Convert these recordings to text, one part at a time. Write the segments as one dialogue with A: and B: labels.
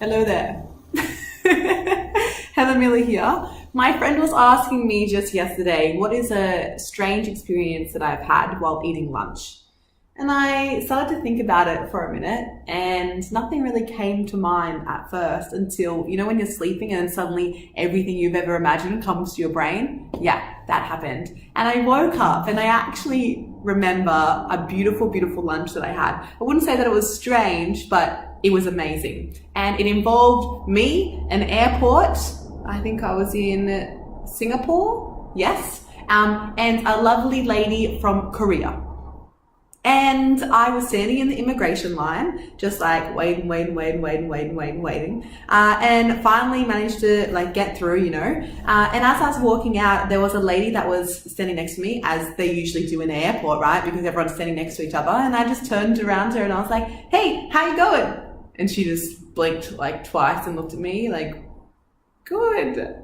A: Hello there. Heather Miller here. My friend was asking me just yesterday, what is a strange experience that I've had while eating lunch? And I started to think about it for a minute, and nothing really came to mind at first until, when you're sleeping and then suddenly everything you've ever imagined comes to your brain. Yeah, that happened. And I woke up and I actually remember a beautiful, beautiful lunch that I had. I wouldn't say that it was strange, but it was amazing. And it involved me, an airport. I think I was in Singapore. Yes. And a lovely lady from Korea. And I was standing in the immigration line, just like waiting. And finally managed to get through, And as I was walking out, there was a lady that was standing next to me, as they usually do in the airport, right? Because everyone's standing next to each other. And I just turned around to her and I was like, "Hey, how you going?" And she just blinked twice and looked at me like, "Good."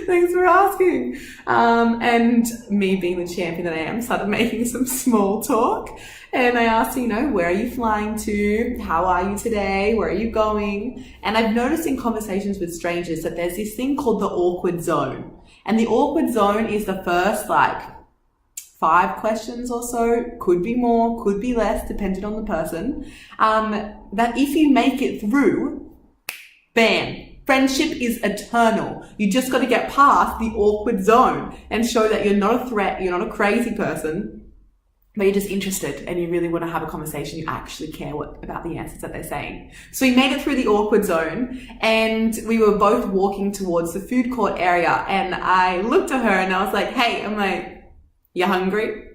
A: Thanks for asking. And me being the champion that I am, started making some small talk. And I asked, where are you flying to? How are you today? Where are you going? And I've noticed in conversations with strangers that there's this thing called the awkward zone. And the awkward zone is the first 5 questions or so, could be more, could be less, depending on the person, that if you make it through, bam, friendship is eternal. You just got to get past the awkward zone and show that you're not a threat, you're not a crazy person, but you're just interested and you really want to have a conversation. You actually care about the answers that they're saying. So we made it through the awkward zone and we were both walking towards the food court area, and I looked at her and I was like, "Hey," I'm like, "You hungry?"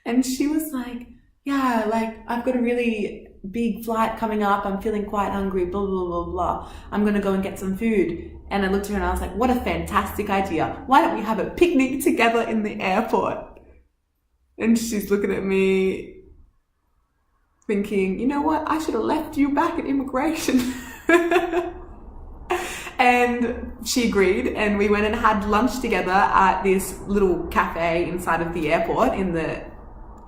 A: And she was like, "Yeah, I've got a really big flight coming up. I'm feeling quite hungry, blah, blah, blah, blah. I'm going to go and get some food." And I looked at her and I was like, "What a fantastic idea. Why don't we have a picnic together in the airport?" And she's looking at me thinking, "You know what? I should have left you back at immigration." And she agreed, and we went and had lunch together at this little cafe inside of the airport in the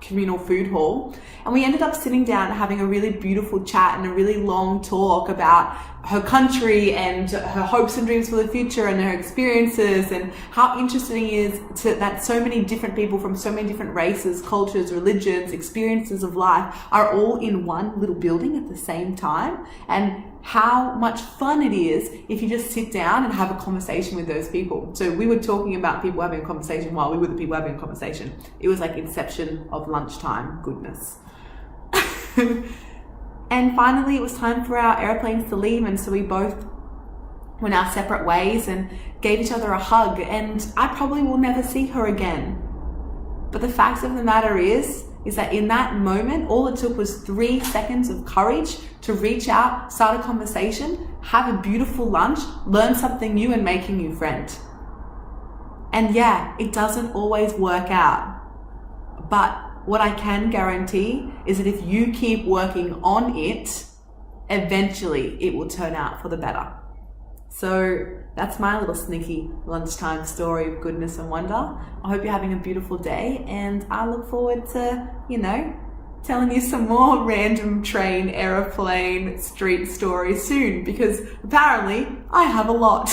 A: communal food hall. And we ended up sitting down and having a really beautiful chat and a really long talk about her country and her hopes and dreams for the future and her experiences, and how interesting it is that so many different people from so many different races, cultures, religions, experiences of life are all in one little building at the same time, and how much fun it is if you just sit down and have a conversation with those people. So we were talking about people having a conversation while we were the people having a conversation. It was like inception of lunchtime goodness. And finally it was time for our airplanes to leave, and so we both went our separate ways and gave each other a hug, and I probably will never see her again. But the fact of the matter is that in that moment, all it took was 3 seconds of courage to reach out, start a conversation, have a beautiful lunch, learn something new, and make a new friend. And yeah, it doesn't always work out. But what I can guarantee is that if you keep working on it, eventually it will turn out for the better. So that's my little sneaky lunchtime story of goodness and wonder. I hope you're having a beautiful day, and I look forward to, telling you some more random train, aeroplane, street stories soon, because apparently I have a lot.